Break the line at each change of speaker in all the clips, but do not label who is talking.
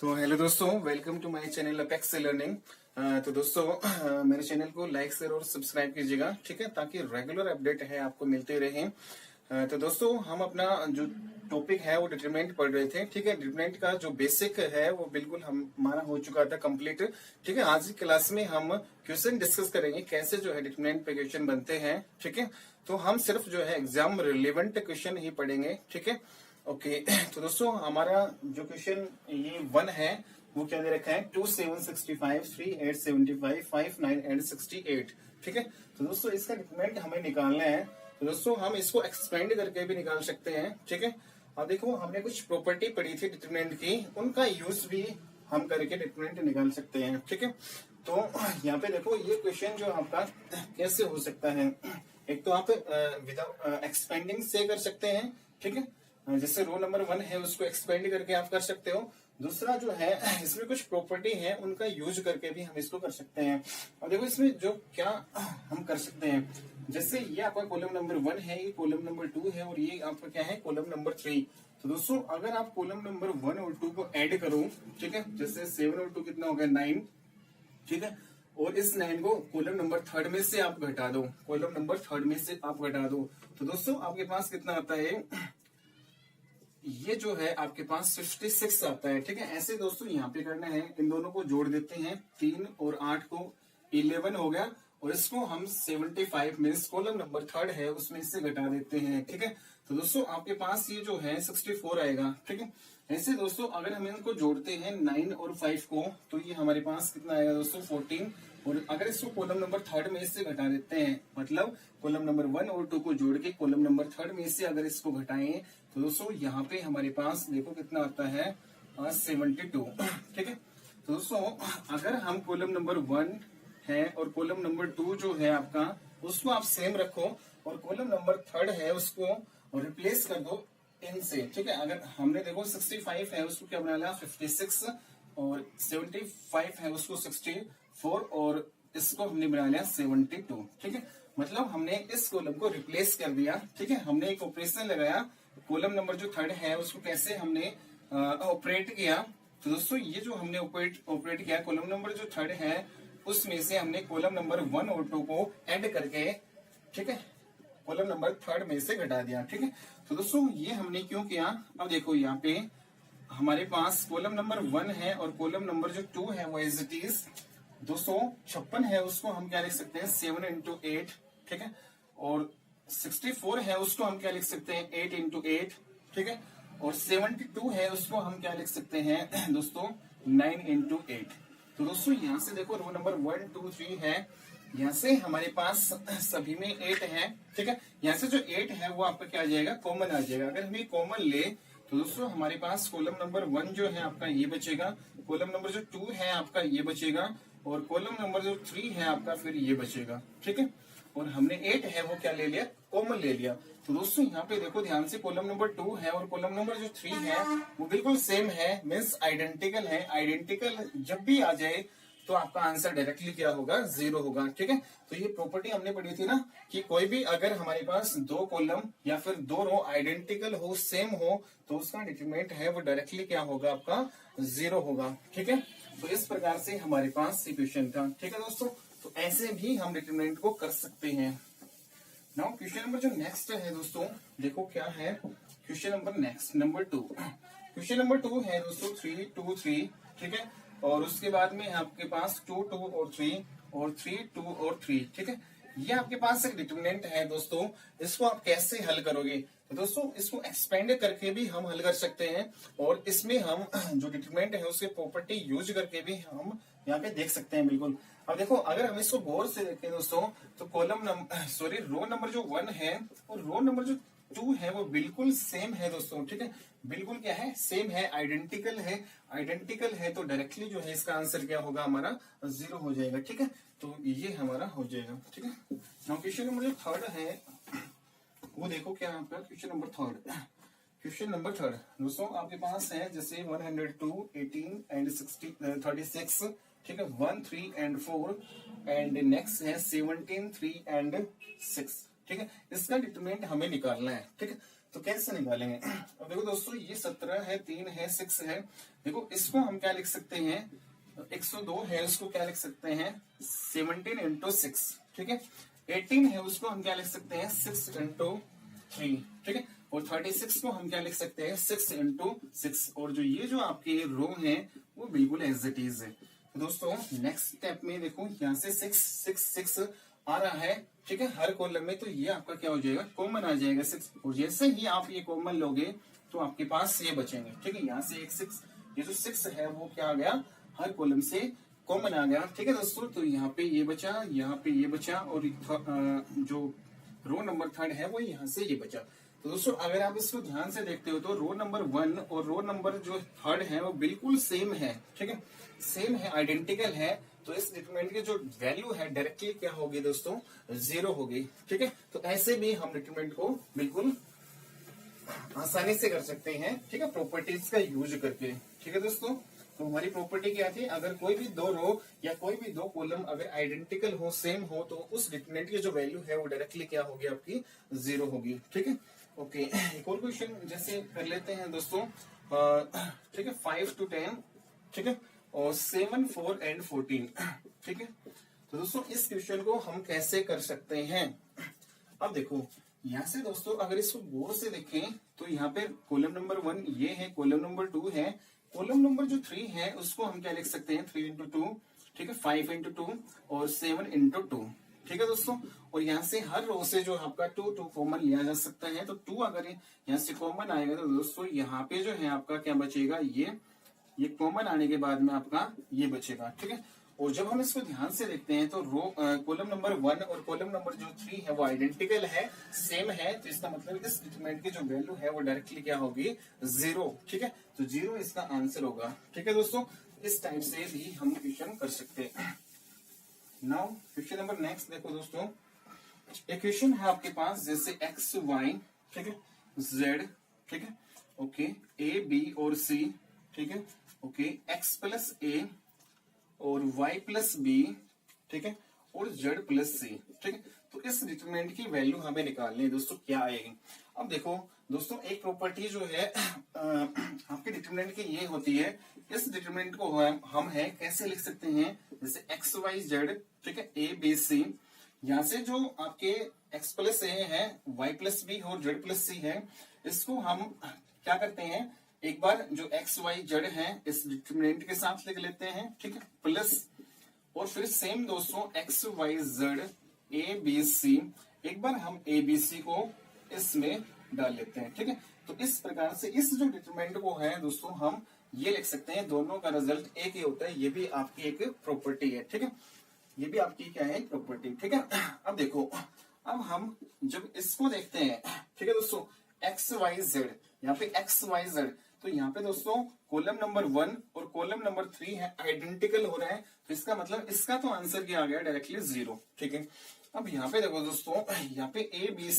तो हेलो दोस्तों, welcome to my channel Apex Learning. तो दोस्तों मेरे चैनल को लाइक शेयर और सब्सक्राइब कीजिएगा, ठीक है, ताकि रेगुलर अपडेट है आपको मिलते रहे। तो दोस्तों हम अपना जो टॉपिक है वो डिटरमिनेंट पढ़ रहे थे, ठीक है। डिटरमिनेंट का जो बेसिक है वो बिल्कुल हमारा हो चुका था कंप्लीट, ठीक है। आज की क्लास में हम क्वेश्चन डिस्कस करेंगे कैसे जो है डिटरमिनेंट पे क्वेश्चन बनते हैं, ठीक है। तो हम सिर्फ जो है एग्जाम रिलेवेंट क्वेश्चन ही पढ़ेंगे, ठीक है। ओके तो दोस्तों हमारा जो क्वेश्चन ये 1 है वो क्या दे रखा है, 2 7 65 3 8 75 5 9 एंड 68, ठीक है। तो दोस्तों इसका डिटरमिनेंट हमें निकालना है। तो दोस्तों हम इसको एक्सपेंड करके भी निकाल सकते हैं, ठीक है। अब देखो हमने कुछ प्रॉपर्टी पढ़ी थी डिटरमिनेंट की, उनका यूज भी हम करके डिटरमिनेंट निकाल सकते हैं, ठीक है। तो यहाँ पे देखो ये क्वेश्चन जो आपका कैसे हो सकता है, एक तो आप विदाउट एक्सपेंडिंग से कर सकते हैं, ठीक है। जैसे रो नंबर 1 है उसको एक्सपेंड करके आप कर सकते हो। दूसरा जो है इसमें कुछ प्रॉपर्टी है उनका यूज करके भी हम इसको कर सकते हैं। और देखो इसमें जो क्या हम कर सकते हैं, जैसे ये आपका कॉलम नंबर 1 है, ये कॉलम नंबर 2 है और ये आपका क्या है कॉलम नंबर 3। तो दोस्तों अगर आप कॉलम नंबर 1 और 2 को ऐड करो, ठीक है, जैसे 7 और 2 कितना हो गया 9, ठीक है। और इस 9 को कॉलम नंबर 3 में से आप घटा दो, कॉलम नंबर 3 में से आप घटा दो, तो दोस्तों आपके पास कितना आता है, ये जो है आपके पास 56 आता है, ठीक है। ऐसे दोस्तों यहाँ पे करना है, इन दोनों को जोड़ देते हैं, 3 और 8 को 11 हो गया, और इसको हम 75 मीन्स कॉलम नंबर 3 है उसमें से घटा देते हैं, ठीक है। तो दोस्तों आपके पास ये जो है 64 आएगा, ठीक है। ऐसे दोस्तों अगर हम इनको जोड़ते हैं 9 और 5 को, तो ये हमारे पास कितना आएगा दोस्तों 14, और अगर इसको कॉलम नंबर 3 में से घटा देते हैं, मतलब कॉलम नंबर 1 और 2 को जोड़ के कॉलम नंबर 3 में से अगर इसको घटाएं, तो दोस्तों यहाँ पे हमारे पास देखो कितना आता है 72, ठीक है। तो दोस्तों अगर हम कॉलम नंबर 1 है और कॉलम नंबर 2 जो है आपका उसको आप सेम रखो, और कॉलम नंबर 3 है उसको रिप्लेस कर दो इनसे, ठीक है। अगर हमने देखो 65 है उसको क्या बना लिया 56, और 75 है उसको 64, और इसको हमने बना लिया 72, ठीक है। मतलब हमने इस कॉलम को रिप्लेस कर दिया, ठीक है। हमने एक ऑपरेशन लगाया, कॉलम नंबर जो 3 है उसको कैसे हमने ऑपरेट किया। तो दोस्तों ये जो हमने ऑपरेट किया, कॉलम नंबर जो 3 है उसमें से हमने कॉलम नंबर 1 और 2 को ऐड करके, ठीक है, कॉलम नंबर 3 में से घटा दिया, ठीक है। तो दोस्तों ये हमने क्यों किया, अब देखो यहाँ पे हमारे पास कॉलम नंबर 1 है और कॉलम नंबर जो 2 है वो एज इट इज 256 है, उसको हम क्या लिख सकते हैं 7 इंटू 8, ठीक है। और 64 है उसको हम क्या लिख सकते हैं 8 इंटू 8, ठीक है। और 72 है उसको हम क्या लिख सकते हैं दोस्तों 9 इंटू 8। तो दोस्तों यहाँ से देखो रो नंबर 1 2 3 है, यहाँ से हमारे पास सभी में 8 है, ठीक है। यहाँ से जो 8 है वो आपका क्या आ जाएगा कॉमन आ जाएगा। अगर हम ये कॉमन ले तो दोस्तों हमारे पास कॉलम नंबर 1 जो है आपका ये बचेगा, कॉलम नंबर जो 2 है आपका ये बचेगा, और कॉलम नंबर जो 3 है आपका फिर ये बचेगा, ठीक है। और हमने 8 है वो क्या ले लिया कॉमन ले लिया। तो दोस्तों यहाँ पे देखो ध्यान से, कॉलम नंबर 2 है और कॉलम नंबर जो 3 है वो बिल्कुल सेम है, मीन्स आइडेंटिकल है। आइडेंटिकल जब भी आ जाए तो आपका आंसर डायरेक्टली क्या होगा 0 होगा, ठीक है। तो ये प्रॉपर्टी हमने पढ़ी थी ना कि कोई भी अगर हमारे पास 2 कॉलम या फिर 2 रो आइडेंटिकल हो, सेम हो, तो उसका डिटरमिनेंट है वो डायरेक्टली क्या होगा आपका 0 होगा, ठीक है। तो इस प्रकार से हमारे पास इक्वेशन था, ठीक है दोस्तों। तो ऐसे भी हम डिटरमिनेंट को कर सकते हैं। नाउ क्वेश्चन नंबर जो नेक्स्ट है दोस्तों, देखो क्या है question number next number 2। Question number 2 है दोस्तों 3 2 3, ठीक है। और उसके बाद में आपके पास 2 2 और 3 और 3 2 और 3, ठीक है। ये आपके पास एक डिटरमिनेंट है दोस्तों, इसको आप कैसे हल करोगे, तो दोस्तों इसको एक्सपेंड करके भी हम हल कर सकते हैं, और इसमें हम जो डिटरमिनेंट है उसके प्रॉपर्टी यूज करके भी हम यहाँ पे देख सकते हैं बिल्कुल। अब देखो अगर हम इसको गौर से देखें दोस्तों, तो column number sorry row number जो 1 है और रो नंबर जो 2 है वो बिल्कुल सेम है दोस्तों, ठीक है। बिल्कुल क्या है सेम है, आइडेंटिकल है। आइडेंटिकल है तो डायरेक्टली जो है इसका आंसर क्या होगा हमारा 0 हो जाएगा, ठीक है। तो ये हमारा हो जाएगा, ठीक है। नाउ क्वेश्चन नंबर जो 3 है वो देखो क्या आपका क्वेश्चन नंबर 3। क्वेश्चन नंबर 3 दोस्तों आपके पास है जैसे 102 18 एंड 36, ठीक है, 1 3 एंड 4, एंड नेक्स्ट है 17 3 एंड 6, ठीक है। इसका डिटरमिनेंट हमें निकालना है, ठीक है। तो कैसे निकालेंगे? अब देखो दोस्तों, ये 17 है, 3 है, 6 है। देखो इसको हम क्या लिख सकते हैं, 102 है उसको क्या लिख सकते हैं 17 इंटू 6, ठीक है। 18 है उसको हम क्या लिख सकते हैं 6 इंटू 3, ठीक है। और 36 को हम क्या लिख सकते हैं 6 इंटू 6। और जो ये जो आपके रो है वो बिल्कुल एज इट इज है। तो दोस्तों नेक्स्ट स्टेप में देखो, यहाँ से 6 6 6 आ रहा है, ठीक है, हर कॉलम में। तो ये आपका क्या हो जाएगा, कॉमन आ जाएगा 6। और जैसे ही आप ये कॉमन लोगे तो आपके पास ये बचेंगे, ठीक है। यहाँ से एक 6, ये जो 6 है वो क्या आ गया, हर कॉलम से कॉमन आ गया, ठीक है दोस्तों। तो यहाँ पे ये बचा, यहाँ पे ये बचा, और जो रो नंबर 3 है वो यहाँ से ये बचा। तो दोस्तों अगर आप इसको ध्यान से देखते हो तो रो नंबर 1 और रो नंबर जो 3 है वो बिल्कुल सेम है, ठीक है, सेम है, आइडेंटिकल है। तो इस डिटरमिनेंट की जो वैल्यू है डायरेक्टली क्या होगी दोस्तों, 0 होगी, ठीक है। तो ऐसे भी हम डिटरमिनेंट को बिल्कुल आसानी से कर सकते हैं, ठीक है, प्रॉपर्टीज का यूज करके, ठीक है दोस्तों। तो हमारी प्रॉपर्टी क्या थी, अगर कोई भी दो रो या कोई भी दो कॉलम अगर आइडेंटिकल हो, सेम हो, तो उस डिटरमिनेंट की जो वैल्यू है वो डायरेक्टली क्या होगी, आपकी 0 होगी, ठीक है। ओके, एक और क्वेश्चन जैसे कर लेते हैं दोस्तों, ठीक है, 5 to 10, ठीक है, और 7 4 and 14, ठीक है। तो दोस्तों इस क्वेश्चन को हम कैसे कर सकते हैं, अब देखो यहाँ से दोस्तों अगर इसको गौर से देखें तो यहाँ पे कॉलम नंबर 1 ये है, कॉलम नंबर 2 है, कॉलम नंबर जो 3 है उसको हम क्या लिख सकते हैं 3 इंटू 2, ठीक है, 5 इंटू 2 और 7 इंटू 2, ठीक है दोस्तों। और यहाँ से हर रो से जो आपका 2 कॉमन लिया जा सकता है। तो 2 अगर यहाँ से कॉमन आएगा तो दोस्तों यहाँ पे जो है आपका क्या बचेगा, ये कॉमन आने के बाद में आपका ये बचेगा, ठीक है। और जब हम इसको ध्यान से देखते हैं तो रो कॉलम नंबर 1 और कॉलम नंबर जो 3 है वो आइडेंटिकल है, सेम है। तो इसका मतलब इस डिटरमिनेंट की जो वैल्यू है वो डायरेक्टली क्या होगी 0, ठीक है। तो 0 इसका आंसर होगा, ठीक है दोस्तों। इस टाइप से भी हम क्वेश्चन कर सकते हैं। नाउ क्वेश्चन नंबर नेक्स्ट देखो दोस्तों, इक्वेशन है आपके पास जैसे एक्स वाई, ठीक है, जेड, ठीक है, ओके, ए बी और सी, ठीक है, ओके, एक्स प्लस ए और y प्लस बी, ठीक है, और z प्लस सी, ठीक है। तो इस डिटरमिनेंट की वैल्यू हमें निकालनी है दोस्तों, क्या आएगी। अब देखो दोस्तों एक प्रॉपर्टी जो है आपके डिटरमिनेंट की ये होती है, इस डिटरमिनेंट को हम है कैसे लिख सकते हैं, जैसे एक्स वाई जेड, ठीक है, ए बी सी, यहाँ से जो आपके x प्लस ए है, y प्लस बी और z प्लस सी है, इसको हम क्या करते हैं, एक बार जो एक्स वाई जेड है इस डिटरमिनेंट के साथ लिख लेते हैं, ठीक है, प्लस, और फिर सेम दोस्तों x y z a b c, एक बार हम ए बी सी को इसमें डाल लेते हैं, ठीक है। तो इस प्रकार से इस जो डिटरमिनेंट को है दोस्तों हम ये लिख सकते हैं, दोनों का रिजल्ट एक ही होता है। ये भी आपकी एक प्रॉपर्टी है, ठीक है, ये भी आपकी क्या है प्रॉपर्टी, ठीक है। अब देखो, अब हम जब इसको देखते हैं, ठीक है दोस्तों, एक्स वाई जेड, यहाँ पे एक्स वाई जेड, तो यहाँ पे दोस्तों कॉलम नंबर 1 और कॉलम नंबर 3 है आइडेंटिकल हो रहा है। तो इसका मतलब इसका तो आंसर क्या आ गया डायरेक्टली 0, ठीक है। अब यहाँ पे देखो दोस्तों, यहाँ पे ए बी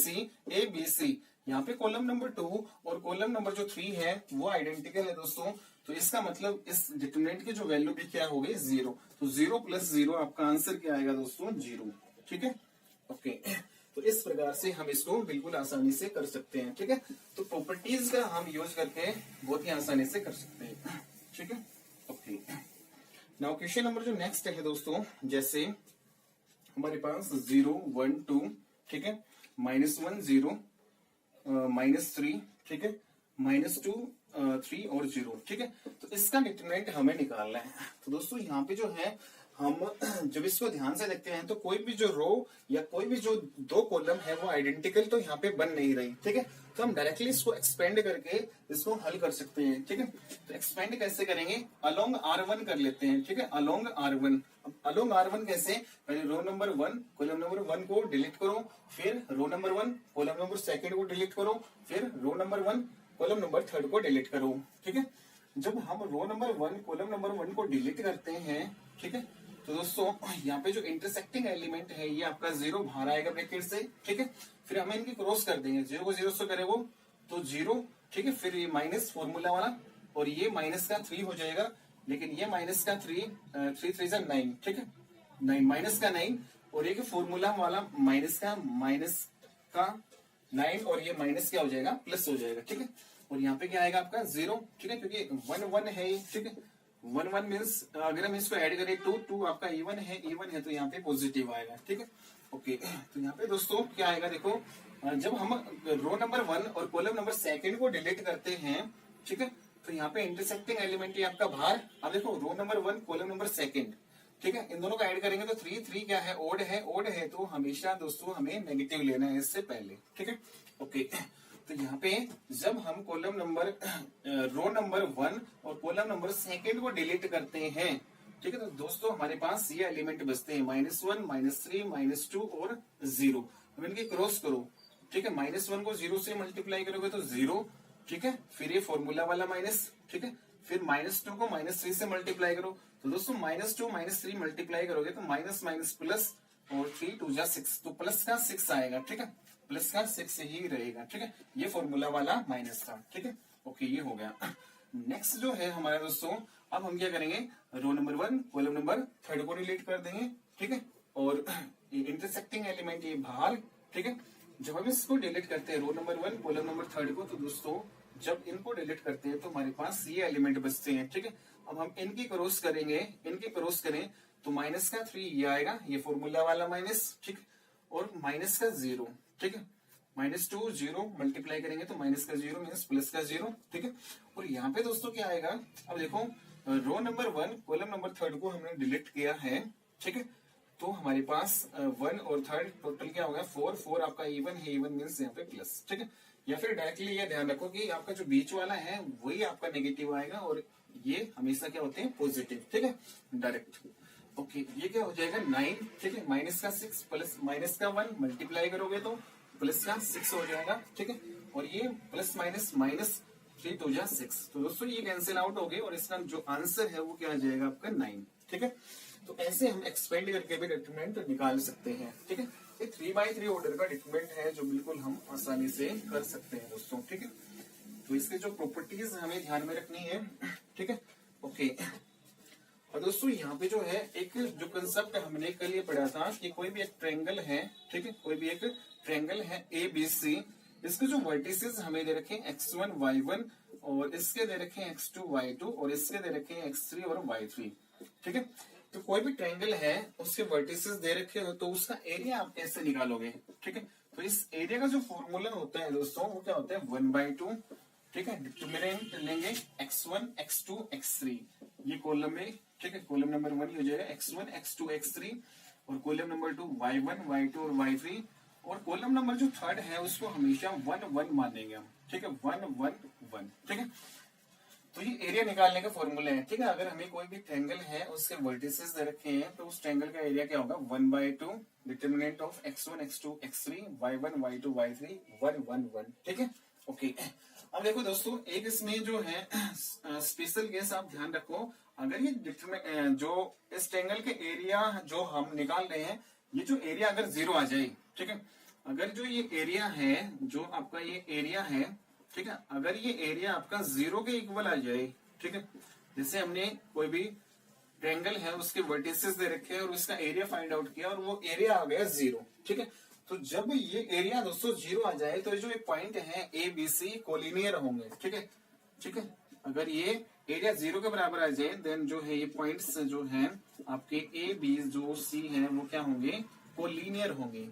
सी, यहाँ पे कॉलम नंबर 2 और कॉलम नंबर जो 3 है वो आइडेंटिकल है दोस्तों। तो इसका मतलब इस डिटरमिनेंट की जो वैल्यू भी क्या हो गई 0। तो 0 प्लस 0 आपका आंसर क्या आएगा दोस्तों 0, ठीक है, ओके। तो इस प्रकार से हम इसको बिल्कुल आसानी से कर सकते हैं, ठीक है। तो प्रॉपर्टीज का हम यूज करके बहुत ही आसानी से कर सकते हैं, ठीक है, ओके। नाउ क्वेश्चन नंबर जो नेक्स्ट है दोस्तों, जैसे हमारे पास 0 1 2, ठीक है, -1 0, -3, ठीक है, -2 3 और 0, ठीक है। तो इसका डिटरमिनेंट हमें निकालना है। तो दोस्तों यहाँ पे जो है हम जब इसको ध्यान से देखते हैं तो कोई भी जो रो या कोई भी जो दो कॉलम है वो आइडेंटिकल तो यहाँ पे बन नहीं रही, ठीक है। तो हम डायरेक्टली इसको एक्सपेंड करके इसको हल कर सकते हैं, ठीक है। तो एक्सपेंड कैसे करेंगे, अलोंग R1 कर लेते हैं, ठीक है, अलोंग R1। अलोंग R1 कैसे, पहले रो नंबर 1 कॉलम नंबर 1 को डिलीट करो, फिर रो नंबर 1 कॉलम नंबर 2 को डिलीट करो, फिर रो नंबर 1 कॉलम नंबर 3 को डिलीट करो, ठीक है। जब हम रो नंबर 1 कॉलम नंबर 1 को डिलीट करते हैं, ठीक है, तो दोस्तों यहाँ पे जो इंटरसेक्टिंग एलिमेंट है ये आपका 0 बाहर आएगा ब्रैकेट से, ठीक है। फिर हम इनकी क्रॉस कर देंगे, 0 को 0 से करे वो तो 0, ठीक है। फिर ये माइनस फॉर्मूला वाला और ये माइनस का 3 हो जाएगा, लेकिन ये माइनस का 3 3 3 9, ठीक है, 9 माइनस का 9, और ये फॉर्मूला वाला माइनस का 9 और ये माइनस क्या हो जाएगा, प्लस हो जाएगा, ठीक है। और यहाँ पे क्या आएगा आपका 0, ठीक है, क्योंकि 1 1 है ये, ठीक है। 1 1 मीन्स अगर हम इसको ऐड करें 2 2 आपका इवन है, तो यहाँ पे पॉजिटिव आएगा, ठीक है। ओके, तो यहाँ पे दोस्तों क्या आएगा, देखो जब हम रो नंबर 1 और कॉलम नंबर 2 को डिलीट करते हैं, ठीक है, तो यहाँ पे इंटरसेक्टिंग एलिमेंट है आपका बाहर। अब देखो रो नंबर 1 कॉलम नंबर 2, ठीक है, इन दोनों को ऐड करेंगे तो 3 3 क्या है, ओड है, तो हमेशा दोस्तों हमें नेगेटिव लेना है इससे पहले, ठीक है। ओके, तो यहाँ पे जब हम कॉलम नंबर रो नंबर 1 और कॉलम नंबर 2 को डिलीट करते हैं, ठीक है, तो दोस्तों हमारे पास ये एलिमेंट बचते हैं -1 -3 -2 और 0। अब इनके क्रॉस करो, ठीक है, -1 को 0 से मल्टीप्लाई करोगे तो 0, ठीक है, फिर ये फॉर्मूला वाला माइनस, ठीक है, फिर -2 को -3 से मल्टीप्लाई करो, तो दोस्तों -2 -3 मल्टीप्लाई करोगे तो माइनस माइनस प्लस और 3 2 जा 6, तो प्लस का 6 आएगा, ठीक है, प्लस का 6 ही रहेगा, ठीक है। ये फॉर्मूला वाला माइनस था, ठीक है। ओके, ये हो गया। नेक्स्ट जो है हमारा दोस्तों, अब हम क्या करेंगे, रो नंबर 1 कॉलम नंबर 3 को रिलेट कर देंगे, ठीक है, और इंटरसेक्टिंग एलिमेंट ये बाहर, ठीक है। जब हम इसको डिलीट करते हैं रो नंबर 1 कॉलम नंबर 3 को, तो दोस्तों जब इनको डिलीट करते हैं तो हमारे पास ये एलिमेंट बचते हैं, ठीक है। अब हम इनकी क्रॉस करें तो माइनस का 3 ये आएगा, ये फॉर्मूला वाला माइनस, ठीक, और माइनस का 0, ठीक है, -2 0 मल्टीप्लाई करेंगे तो माइनस का 0 मीन्स प्लस का 0, ठीक है। और यहाँ पे दोस्तों क्या आएगा, अब देखो रो नंबर 1 कॉलम नंबर 3 को हमने डिलीट किया है, ठीक है, तो हमारे पास 1 और 3 टोटल क्या होगा 4 4 आपका इवन है, इवन मीन्स यहाँ पे प्लस, ठीक है। या फिर डायरेक्टली ये ध्यान रखो कि आपका जो बीच वाला है वही आपका नेगेटिव आएगा और ये हमेशा क्या होते हैं, पॉजिटिव, ठीक है, डायरेक्ट। ओके, ये क्या हो जाएगा 9, ठीक है, माइनस का 6 प्लस माइनस का 1 मल्टीप्लाई करोगे तो प्लस का 6 हो जाएगा, ठीक है, और ये प्लस माइनस माइनस 3 2 जा 6, तो दोस्तों ये कैंसिल आउट हो गए और इसका जो आंसर है वो क्या आ जाएगा आपका 9, ठीक है। तो ऐसे हम एक्सपेंड करके भी डिटरमिनेंट निकाल सकते हैं, ठीक है। ये 3x3 ऑर्डर का डिटरमिनेंट है जो बिल्कुल हम आसानी से कर सकते हैं दोस्तों, ठीक है। तो इसके जो प्रॉपर्टीज हमें ध्यान में रखनी है, ठीक है। ओके, और दोस्तों यहाँ पे जो है एक जो कंसेप्ट हमने कल ये पढ़ा था कि कोई भी एक ट्रायंगल है, ठीक है, कोई भी एक ट्रायंगल है ABC, इसके जो वर्टिसेस हमें दे रखे हैं x1 y1 और इसके दे रखे हैं x2 y2 और इसके दे रखे हैं x3 और y3, ठीक है। तो कोई भी ट्रायंगल है उसके वर्टिसेस दे रखे हो तो उसका एरिया आप कैसे निकालोगे, ठीक है। तो इस एरिया का जो फॉर्मूला होता है दोस्तों वो क्या होता है 1/2, ठीक है। डिटरमिनेंट लेंगे x1 x2 x3 ये कॉलम में, ठीक है, कॉलम नंबर 1 हो जाएगा x1 x2 x3 और कॉलम नंबर 2 y1 y2 और y3 और कॉलम नंबर जो 3 है उसको हमेशा 1 1 मानेंगे हम, ठीक है, 1 1 1, ठीक है। तो ये एरिया निकालने का फॉर्मूला है, ठीक है। अगर हमें कोई भी ट्रायंगल है उसके वर्टिसेस दे रखे हैं तो उस ट्रायंगल का एरिया क्या होगा 1/2 determinant of x1 x2 x3 y1 y2 y3 1 1 1, ठीक है। ओके, अब देखो दोस्तों एक इसमें जो है स्पेशल केस आप ध्यान रखो, अगर ये जो इस ट्रायंगल के एरिया जो हम निकाल रहे हैं ये जो एरिया अगर 0 आ जाए, ठीक है, अगर जो ये एरिया है जो आपका ये एरिया है, ठीक है, अगर ये एरिया आपका 0 के इक्वल आ जाए, ठीक है, जैसे हमने कोई भी ट्रायंगल है उसके वर्टिसेस दे रखे हैं और उसका एरिया फाइंड आउट किया और वो एरिया आ गया 0, ठीक है। तो जब ये एरिया दोस्तों 0 आ जाए तो जो ये पॉइंट है ABC कोलिनियर होंगे, ठीक है, ठीक है। अगर ये एरिया 0 के बराबर आ जाए देन जो है ये पॉइंट्स जो है आपके AB जो C है वो क्या होंगे, कोलिनियर होंगे,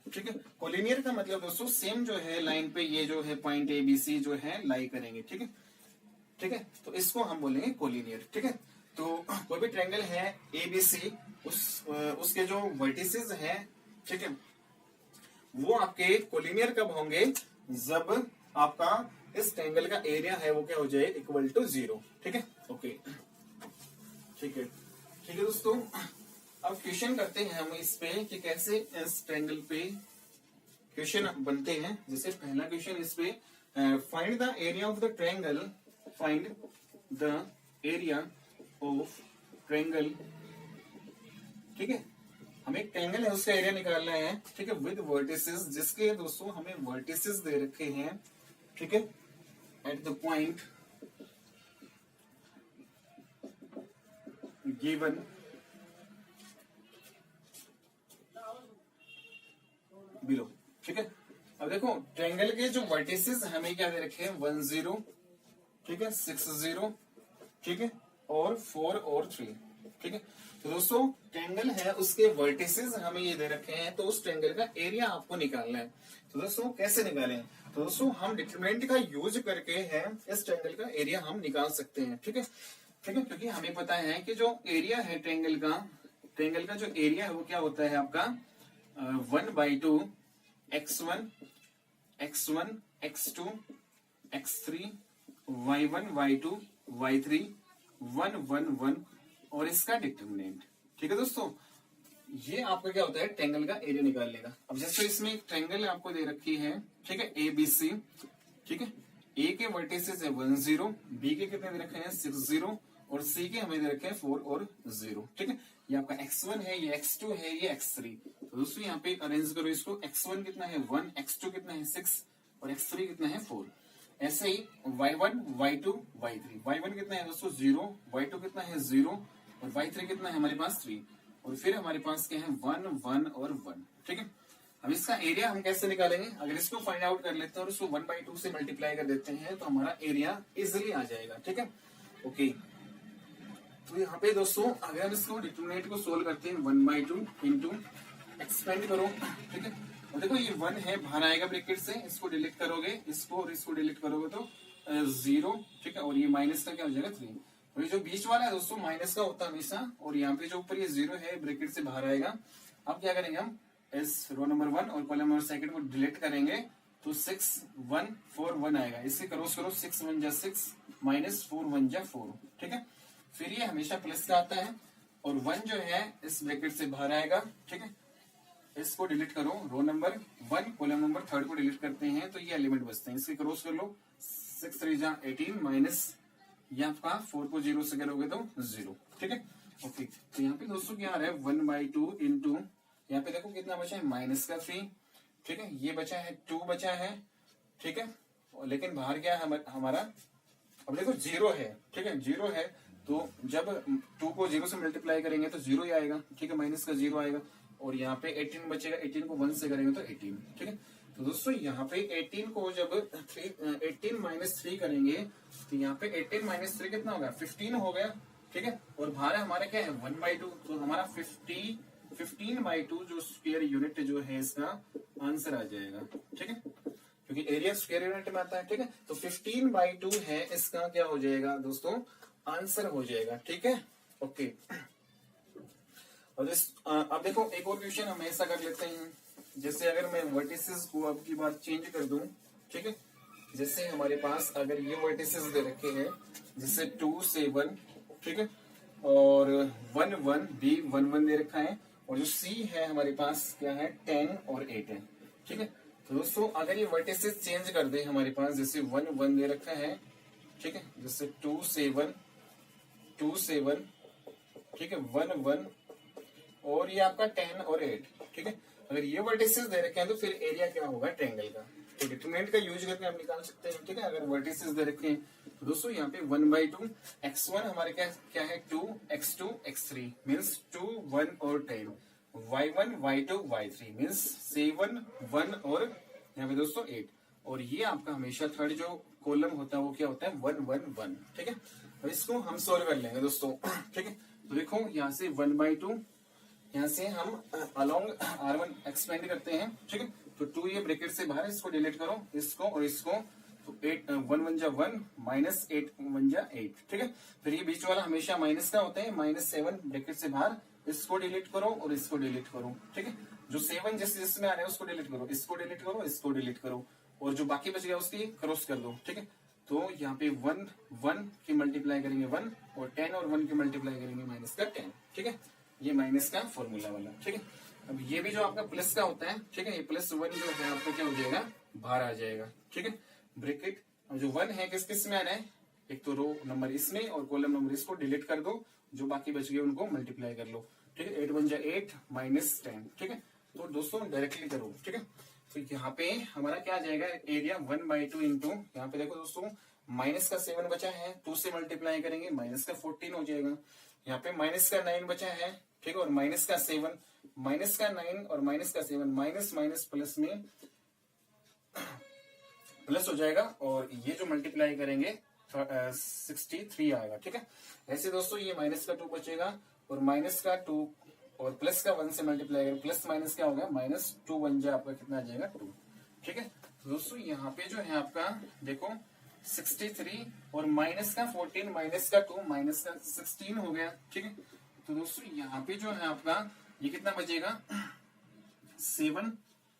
ठीक है। कोलिनियर का मतलब दोस्तों सेम जो है लाइन पे ये जो है पॉइंट ABC जो है लाई करेंगे, ठीक है, ठीक है। तो इसको हम बोलेंगे कोलिनियर, ठीक है। तो कोई भी ट्रायंगल है ABC उसके जो वर्टिसेस हैं, ठीक है, वो आपके कोलिनियर कब होंगे, जब आपका इस ट्रायंगल का एरिया है वो क्या हो जाए इक्वल टू 0, ठीक है। ओके, ठीक है, ठीक है दोस्तों। अब क्वेश्चन करते हैं हम इस पे कि कैसे इस ट्रायंगल पे क्वेश्चन बनते हैं। जैसे पहला क्वेश्चन इस पे find the area of the triangle, find the area of triangle, ठीक है। हमें एक ट्रायंगल है उसका एरिया निकालना है, ठीक है, विद वर्टिसेस, जिसके दोस्तों हमें वर्टिसेस दे रखे हैं, ठीक है, at the point given below, ठीक है। ट्रायंगल के जो वर्टिसेस हमें क्या दे रखे हैं 10, ठीक है, 60, ठीक है, और 4 और 3, ठीक है। तो दोस्तों ट्रायंगल है उसके वर्टिसेस हमें ये दे रखे हैं, तो उस ट्रायंगल का एरिया आपको निकालना है। तो दोस्तों कैसे निकालें? तो दोस्तों हम डिटरमिनेंट का यूज करके है इस ट्रायंगल का एरिया हम निकाल सकते हैं, ठीक है, ठीक है, क्योंकि हमें पता है कि जो एरिया है ट्रायंगल का जो एरिया है वो क्या होता है आपका 1/2 x1 x1 x2 x3 y1 y2 y3 1 1 1 और इसका डिटरमिनेंट, ठीक है दोस्तों। ये आपका क्या होता है ट्रायंगल का एरिया निकालने का। अब जैसे इसमें एक ट्रायंगल आपको दे रखी है, ठीक है, ABC, ठीक है, ए के वर्टिसेस है 10, बी के कितने दे रखे हैं 60 और सी के हमें दे रखे हैं 4 और 0, ठीक है। ये आपका x1 है, ये x2 है, ये x3। तो दोस्तों यहाँ पे अरेंज करो इसको, x1 कितना है 1, x2 कितना है 6 और x3 कितना है 4। ऐसे ही y1 y2 y3, y1 कितना है दोस्तों 0, y2 कितना है 0 और y3 कितना है हमारे पास 3 और फिर हमारे पास क्या है 1 1 और 1, ठीक है। अब इसका एरिया हम कैसे निकालेंगे? अगर इसको फाइंड आउट कर लेते हैं और इसको 1/2 से मल्टीप्लाई कर देते हैं तो हमारा एरिया इजिली आ जाएगा, ठीक है, ओके। तो यहाँ पे दोस्तों अगर हम इसको डिटरमिनेंट को सोल्व करते हैं 1/2 इंटू एक्सपेंड करो, ठीक है, और देखो ये 1 है बाहर आएगा ब्रैकेट से, इसको डिलीट करोगे, इसको और इसको डिलीट करोगे तो 0, ठीक है, और ये माइनस का क्या हो जाएगा 3 और ये जो बीच वाला है दोस्तों माइनस का होता है हमेशा और यहाँ पे जो ऊपर ये 0 है ब्रैकेट से बाहर आएगा। अब क्या करेंगे हम इस रो नंबर 1 और कॉलम नंबर 2 को डिलीट करेंगे तो 6 1 4 1 आएगा। इससे क्रॉस करो 6 1 जा 6 माइनस 4 1 जा 4, ठीक है। फिर ये हमेशा प्लस का आता है और 1 जो है इस ब्रैकेट से बाहर आएगा, ठीक है। इसको डिलीट करो, रो नंबर 1 कॉलम नंबर 3 को डिलीट करते हैं तो ये एलिमेंट बचते हैं। इसके क्रॉस कर लो 6 3 जा 18 माइनस ये आपका 4 को 0 से करोगे तो 0, ठीक है, ओके। तो यहाँ पे दोस्तों क्या आ रहा है 1/2 इंटू यहाँ पे देखो कितना बचा है माइनस का 3, ठीक है, ये बचा है 2 बचा है, ठीक है, लेकिन बाहर क्या है हमारा अब देखो 0 है, ठीक है, 0 है तो जब 2 को 0 से मल्टीप्लाई करेंगे तो 0 ही आएगा, ठीक है, माइनस का 0 आएगा और यहाँ पे 18 बचेगा, 18 को 1 से करेंगे तो 18, ठीक है। तो दोस्तों यहाँ पे 18 को जब 18 माइनस 3 करेंगे तो यहाँ पे 18 माइनस 3 कितना होगा 15 हो गया, ठीक है, और बाहर हमारा क्या है 1/2 तो हमारा 15/2 जो स्क्वायर यूनिट जो है इसका आंसर आ जाएगा, ठीक है, क्योंकि एरिया स्क्वायर यूनिट में आता है, ठीक है। तो 15/2 है इसका क्या हो जाएगा दोस्तों आंसर हो जाएगा, ठीक है, ओके। और अब देखो एक और क्वेश्चन हम ऐसा कर लेते हैं, जैसे अगर मैं वर्टिसेस को अब की बार चेंज कर दूं, ठीक है, जैसे हमारे पास अगर ये वर्टिसेस दे रखे हैं जैसे 2 से 1, ठीक है, और 1 1 बी 1 1 दे रखा है और जो सी है हमारे पास क्या है 10 और 8 है, ठीक है। तो दोस्तों अगर ये वर्टिसेस चेंज कर दे हमारे पास जैसे 1 1 दे रखा है, ठीक है, जैसे 2 से 1 ठीक है, 1 1 और ये आपका 10 और 8, ठीक है। अगर ये वर्टिसेस दे रखे हैं तो फिर एरिया क्या होगा ट्रायंगल का, तो डिटरमिनेंट का यूज करके हम निकाल सकते हैं, ठीक है। अगर वर्टिसेस दे रखे हैं तो दोस्तों यहाँ पे 1/2 x1 हमारे क्या है 2 x2 x3 मीन्स 2 1 और 10 y1 y2 y3 मीन्स 7 1 और यहाँ पे दोस्तों 8 और ये आपका हमेशा थर्ड जो कॉलम होता है वो क्या होता है 1 1 1, ठीक है। अब इसको हम सोल्व कर लेंगे दोस्तों, ठीक है। तो देखो यहाँ से 1/2 यहाँ से हम अलोंग R1 एक्सपेंड करते हैं, ठीक है। तो 2 ये ब्रैकेट से बाहर, इसको डिलीट करो इसको और इसको, तो 8 1 1 जा 1 माइनस 8 1 जा 8, ठीक है। फिर ये बीच वाला हमेशा माइनस का होता है, -7 ब्रैकेट से बाहर, इसको डिलीट करो और इसको डिलीट करो, ठीक है। जो 7 जिसमें आ रहा है उसको डिलीट करो, इसको डिलीट करो, इसको डिलीट करो और जो बाकी बच गया उसकी क्रॉस कर दो, ठीक है। तो यहाँ पे 1 1 की मल्टीप्लाई करेंगे 1 और 10 और 1 की मल्टीप्लाई करेंगे -10, ठीक है। ये माइनस का फॉर्मूला वाला, ठीक है। अब ये भी जो आपका प्लस का होता है, ठीक है, ये +1 जो है आपका क्या हो जाएगा बाहर आ जाएगा, ठीक है, ब्रैकेट। अब जो 1 है किस किस में आ रहा है, एक तो रो नंबर इसमें और कॉलम नंबर इसको डिलीट कर दो, जो बाकी बच गए उनको मल्टीप्लाई कर लो, ठीक है। 8 1 जा 8 -10, ठीक है। तो दोस्तों डायरेक्टली करो, ठीक है। तो यहाँ पे हमारा क्या आ जाएगा एरिया 1/2 इंटू यहाँ पे देखो दोस्तों माइनस का 7 बचा है, 2 से मल्टीप्लाई करेंगे माइनस का 14 हो जाएगा। यहाँ पे माइनस का 9 बचा है, ठीक है, और माइनस का 9 और माइनस का 7 माइनस माइनस प्लस में प्लस हो जाएगा और ये जो मल्टीप्लाई करेंगे 63 आएगा। ठीक है, ऐसे दोस्तों ये माइनस का 2 बचेगा और माइनस का 2 और प्लस का 1 से मल्टीप्लाई करें, प्लस माइनस क्या होगा, -2 बन जाए आपका, कितना आ जाएगा 2। ठीक है, तो दोस्तों यहाँ पे जो है आपका देखो 63 और माइनस का 14 माइनस का 2 माइनस का 16 हो गया। ठीक है, तो दोस्तों यहाँ पे जो है आपका ये कितना बचेगा 7।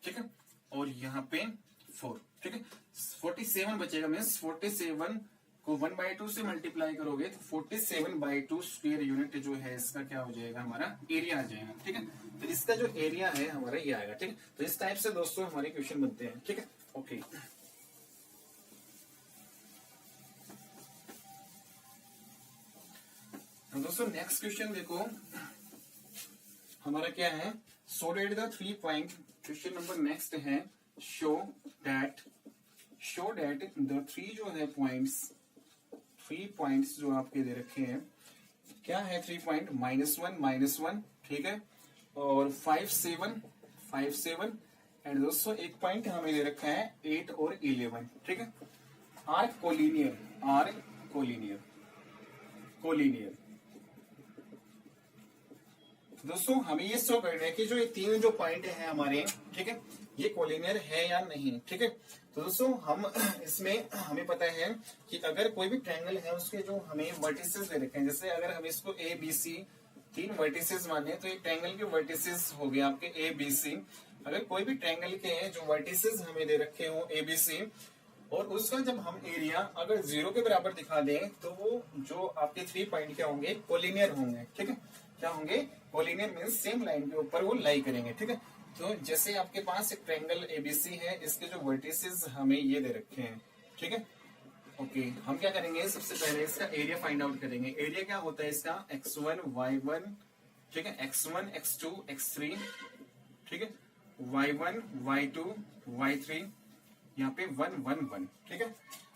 ठीक है, और यहाँ पे 4। ठीक है, 47 बचेगा, मीन्स 47 को 1/2 से मल्टीप्लाई करोगे तो 47/2 स्क्वायर यूनिट जो है इसका क्या हो जाएगा, हमारा एरिया आ जाएगा। ठीक है, तो इसका जो एरिया है हमारा ये आएगा। ठीक है, तो इस टाइप से दोस्तों हमारे क्वेश्चन बनते हैं। ठीक है, ओके। तो दोस्तों नेक्स्ट क्वेश्चन देखो हमारा क्या है, so that the 3 point, question number next है शो दैट द 3 जो है पॉइंट्स, 3 पॉइंट्स जो आपके दे रखे हैं, क्या है 3 पॉइंट, -1 -1। ठीक है, और 5 7 एंड दोस्तों एक पॉइंट हमें दे रखा है 8 और 11। ठीक है, आर कोलिनियर। दोस्तों हमें ये शो करना है कि जो ये 3 जो पॉइंट है हमारे, ठीक है, ये कोलिनियर है या नहीं। ठीक है, तो दोस्तों हम इसमें हमें पता है कि अगर कोई भी ट्रायंगल है उसके जो हमें वर्टिसेस दे रखे हैं, जैसे अगर हम इसको ABC 3 वर्टिसेस माने तो एक ट्रायंगल के वर्टिसेस हो गए आपके ABC। अगर कोई भी ट्रायंगल के जो वर्टिसेस हमें दे रखे हो ABC और उसका जब हम एरिया अगर 0 के बराबर दिखा दें तो वो जो आपके 3 पॉइंट क्या होंगे, कोलिनियर होंगे। ठीक है, क्या होंगे, कोलिनियर मींस सेम लाइन के ऊपर वो लाई करेंगे। ठीक है, तो जैसे आपके पास एक ट्रायंगल ABC है, इसके जो वर्टिसेस हमें ये दे रखे हैं। ठीक है, ओके, हम क्या करेंगे, सबसे पहले इसका एरिया फाइंड आउट करेंगे। एरिया क्या होता है इसका, x1 y1, ठीक है, x1 x2 x3, ठीक है, y1 y2 y3, यहाँ पे 1 1 1। ठीक है,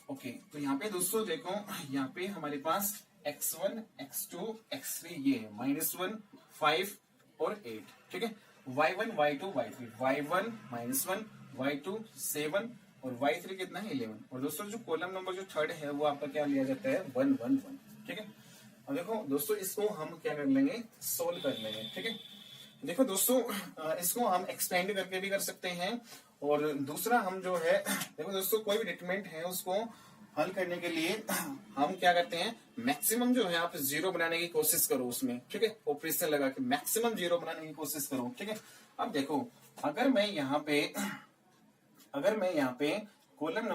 ओके, तो यहाँ पे दोस्तों देखो यहाँ पे हमारे पास x1 x2 x3 ये है, -1 5 और 8। ठीक है, y1 y2 y3, y1 -1 y2 7 और y3 कितना है 11। और दोस्तों जो कॉलम नंबर जो थर्ड है वो आपका क्या लिया जाता है 1 1 1। ठीक है, अब देखो दोस्तों इसको हम क्या कर लेंगे, सोल्व कर लेंगे। ठीक है, देखो दोस्तों इसको हम एक्सपेंड करके भी कर सकते हैं और दूसरा हम जो है, देखो दोस्तों कोई भी डिटरमिनेंट है उसको हल करने के लिए हम क्या करते हैं, मैक्सिमम जो है आप 0 बनाने की कोशिश करो उसमें। ठीक है, ऑपरेशन लगा के मैक्सिमम 0 बनाने की कोशिश करो। ठीक है, अब देखो अगर मैं यहाँ पे कॉलम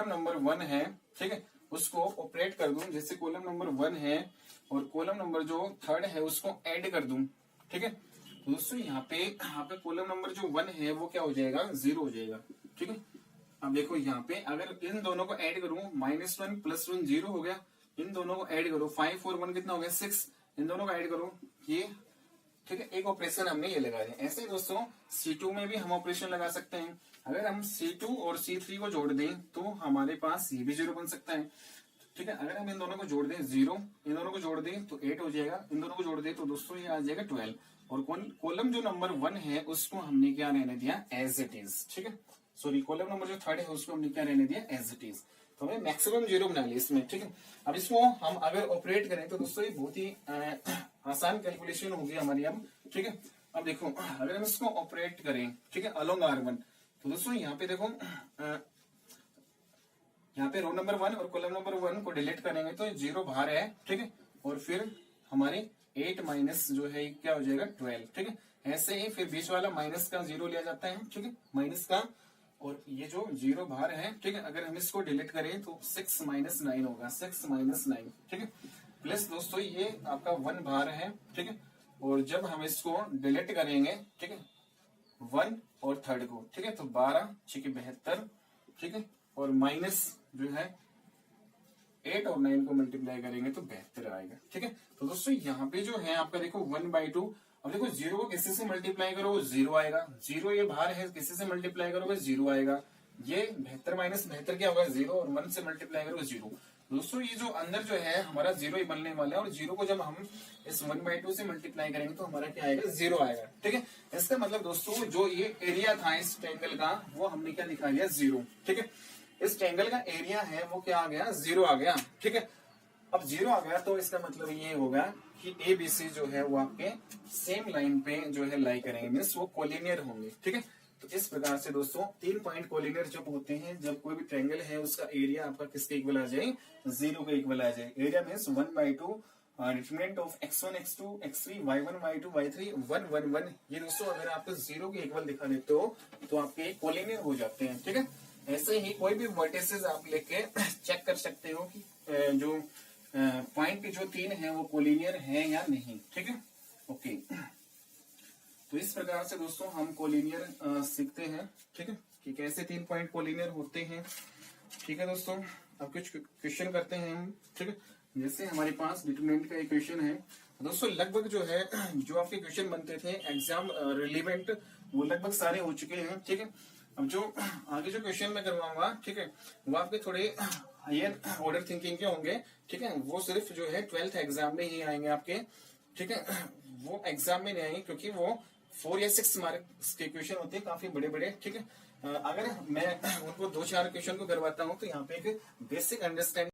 नंबर 1 है, ठीक है, उसको ऑपरेट कर दूं, जैसे कॉलम नंबर 1 है और कॉलम नंबर जो थर्ड है उसको ऐड कर दूं। ठीक है, तो दोस्तों यहाँ पे कॉलम नंबर जो 1 है वो क्या हो जाएगा, 0 हो जाएगा। ठीक है, अब देखो यहाँ पे अगर इन दोनों को ऐड करूं, -1 + 1 0 हो गया, इन दोनों को ऐड करो 5 और 1 कितना हो गया 6, इन दोनों को ऐड करो ये। ठीक है, एक ऑपरेशन हमने ये लगा दिया। ऐसे ही दोस्तों C2 में भी हम ऑपरेशन लगा सकते हैं। अगर हम C2 और C3 को जोड़ दें तो हमारे पास ये भी 0 बन सकता है। ठीक है, अगर हम इन दोनों को जोड़ दें 0, इन दोनों को जोड़ दें तो 8 हो जाएगा, इन दोनों को जोड़ दें तो दोस्तों ये आ जाएगा 12। और कॉलम जो नंबर 1 है उसको हमने क्या रहने दिया, एज इट इज। ठीक है, सॉरी कॉलम नंबर जो थर्ड है उसको हमने क्या रहने दिया, एज इट इज। तो हमने मैक्सिमम 0 बना लिया इसमें। ठीक है, अब इसको हम अगर ऑपरेट करें तो दोस्तों ये बहुत ही आसान कैलकुलेशन होगी हमारी अब। ठीक है, अब देखो अगर हम इसको ऑपरेट करें, ठीक है, अलोंग R1, तो दोस्तों यहाँ पे देखो यहाँ पे रो नंबर 1 और कॉलम नंबर 1 को डिलीट करेंगे तो 0 बाहर है। ठीक है, और फिर हमारे 8 माइनस जो है क्या हो जाएगा 12। ठीक है, ऐसे ही फिर बीच वाला माइनस का 0 लिया जाता है। ठीक है, माइनस का, और ये जो 0 बाहर है, ठीक है, अगर हम इसको डिलीट करें तो 6 - 9 होगा, 6 - 9। ठीक है, प्लस दोस्तों ये आपका 1 बाहर है। ठीक है, और जब हम इसको डिलीट करेंगे, ठीक है, 1 और थर्ड को, ठीक है, तो 12 6 72। ठीक है, और माइनस जो है 8 और 9 को मल्टीप्लाई करेंगे तो 72 आएगा। ठीक है, तो दोस्तों यहाँ पे जो है आपका देखो 1/2। अब देखो 0 को किसी से मल्टीप्लाई करो 0 आएगा, 0 ये बाहर है, किसी से मल्टीप्लाई करोगे 0 आएगा। ये 72 - 72 क्या होगा 0, और 1 से मल्टीप्लाई करोगे 0। दोस्तों ये जो अंदर जो है हमारा जीरो ही बनने वाला है, और जीरो को जब हम इस 1/2 से मल्टीप्लाई करेंगे तो हमारा क्या आएगा, जीरो आएगा। ठीक है, इसका मतलब दोस्तों जो ये एरिया था इस ट्रायंगल का वो हमने क्या दिखा दिया, जीरो। ठीक है, इस ट्रायंगल का एरिया है वो क्या आ गया, जीरो आ गया। ठीक है, अब जीरो आ गया तो इसका मतलब ये होगा कि ए बी सी जो है वो आपके सेम लाइन पे जो है लाई करेंगे, मीन्स वो कोलिनियर होंगे। ठीक है, तो इस प्रकार से दोस्तों 3 पॉइंट कोलिनियर जब होते हैं, जब कोई भी ट्रायंगल है उसका एरिया आपका किसके इक्वल आ जाए, जीरो के इक्वल आ जाए। Area means 1/2 determinant of x1 x2 x3 y1 y2 y3 1 1 1। ये दोस्तों अगर आप जीरो के इक्वल दिखा देते हो तो आपके कोलिनियर हो जाते हैं। ठीक है, ऐसे ही कोई भी वर्टिसेस आप लेके चेक कर सकते हो कि जो पॉइंट जो 3 है वो कोलिनियर है या नहीं। ठीक है, ओके। तो इस प्रकार से दोस्तों हम कोलिनियर सीखते हैं। ठीक है, कि कैसे 3 पॉइंट कोलिनियर होते हैं। ठीक है दोस्तों, अब कुछ क्वेश्चन करते हैं हम। ठीक है, जैसे हमारे पास डिटरमिनेंट का इक्वेशन है दोस्तों, लगभग जो है जो आपके क्वेश्चन बनते थे एग्जाम रिलेवेंट वो लगभग सारे हो चुके हैं। ठीक है, अब जो आगे जो क्वेश्चन मैं करवाऊंगा, ठीक है, वो आपके थोड़े हायर ऑर्डर थिंकिंग के होंगे। ठीक है, वो सिर्फ जो है 12th एग्जाम में ही आएंगे आपके। ठीक है, वो एग्जाम में नहीं आएंगे क्योंकि वो 4 या 6 मार्क्स के क्वेश्चन होते हैं, काफी बड़े बड़े। ठीक है, अगर मैं उनको 2-4 क्वेश्चन को करवाता हूँ तो यहाँ पे एक बेसिक अंडरस्टैंडिंग